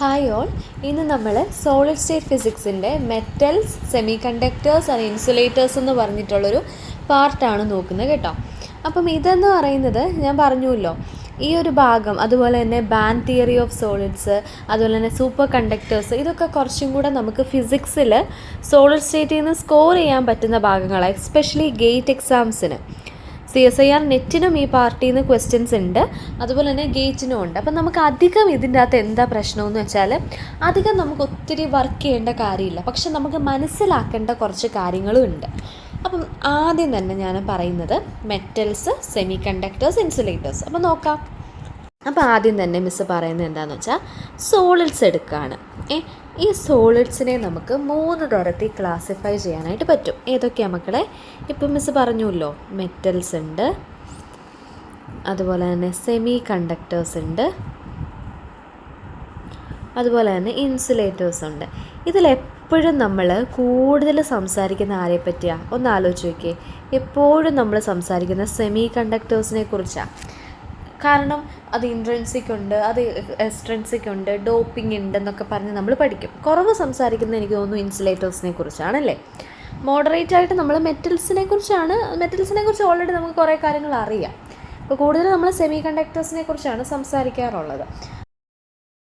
Hi all, ഇന്ന് നമ്മൾ solid state ഫിസിക്സിൻ്റെ metals, semiconductors and insulators എന്ന് പറഞ്ഞിട്ടുള്ളൊരു പാർട്ടാണ് നോക്കുന്നത് കേട്ടോ. അപ്പം ഇതെന്ന് പറയുന്നത് ഞാൻ പറഞ്ഞുവല്ലോ, ഈ ഒരു ഭാഗം, അതുപോലെ തന്നെ ബാൻഡ് തിയറി ഓഫ് സോളിഡ്സ്, അതുപോലെ തന്നെ സൂപ്പർ കണ്ടക്ടേഴ്സ്, ഇതൊക്കെ കുറച്ചും കൂടെ നമുക്ക് ഫിസിക്സിൽ സോളിഡ് സ്റ്റേറ്റിൽ നിന്ന് സ്കോർ ചെയ്യാൻ പറ്റുന്ന ഭാഗങ്ങളാണ്. എസ്പെഷ്യലി ഗേറ്റ് എക്സാംസിന് CSIR നെറ്റിനും ഈ പാർട്ടിയിൽ നിന്ന് ക്വസ്റ്റ്യൻസ് ഉണ്ട്, അതുപോലെ തന്നെ ഗേറ്റിനും ഉണ്ട്. അപ്പം നമുക്ക് അധികം ഇതിൻ്റെ അകത്ത് എന്താ പ്രശ്നമെന്ന് വെച്ചാൽ, അധികം നമുക്ക് ഒത്തിരി വർക്ക് ചെയ്യേണ്ട കാര്യമില്ല, പക്ഷെ നമുക്ക് മനസ്സിലാക്കേണ്ട കുറച്ച് കാര്യങ്ങളും ഉണ്ട്. അപ്പം ആദ്യം തന്നെ ഞാൻ പറയുന്നത് മെറ്റൽസ്, സെമി കണ്ടക്ടേഴ്സ്, ഇൻസുലേറ്റേഴ്സ്. അപ്പം നോക്കാം. അപ്പോൾ ആദ്യം തന്നെ മിസ്സ് പറയുന്നത് എന്താണെന്ന് വെച്ചാൽ, സോളിഡ്സ് എടുക്കുകയാണ്. ഈ സോളിഡ്സിനെ നമുക്ക് 3 തരത്തിൽ ക്ലാസിഫൈ ചെയ്യാനായിട്ട് പറ്റും. ഏതൊക്കെയാണ് മക്കളെ? ഇപ്പം മിസ്സ് പറഞ്ഞുല്ലോ, മെറ്റൽസ് ഉണ്ട്, അതുപോലെ തന്നെ സെമി കണ്ടക്ടേഴ്സ് ഉണ്ട്, അതുപോലെ തന്നെ ഇൻസുലേറ്റേഴ്സ് ഉണ്ട്. ഇതിലെപ്പോഴും നമ്മൾ കൂടുതൽ സംസാരിക്കുന്ന ആരെ പറ്റിയാണ്? ഒന്ന് ആലോചിച്ച് നോക്കിയേ. എപ്പോഴും നമ്മൾ സംസാരിക്കുന്ന സെമി കണ്ടക്ടേഴ്സിനെ കുറിച്ചാണ്. കാരണം അത് ഇൻട്രൻസിക് ഉണ്ട്, അത് എക്സ്ട്രൻസിക് ഉണ്ട്, ഡോപ്പിംഗ് ഉണ്ടെന്നൊക്കെ പറഞ്ഞ് നമ്മൾ പഠിക്കും. കുറവ് സംസാരിക്കുന്നത് എനിക്ക് തോന്നുന്നു ഇൻസുലേറ്റേഴ്സിനെ കുറിച്ചാണല്ലേ. മോഡറേറ്റ് ആയിട്ട് നമ്മൾ മെറ്റൽസിനെ കുറിച്ച് ഓൾറെഡി നമുക്ക് കുറേ കാര്യങ്ങൾ അറിയാം. അപ്പോൾ കൂടുതൽ നമ്മൾ സെമി കണ്ടക്ടേഴ്സിനെ കുറിച്ചാണ് സംസാരിക്കാറുള്ളത്.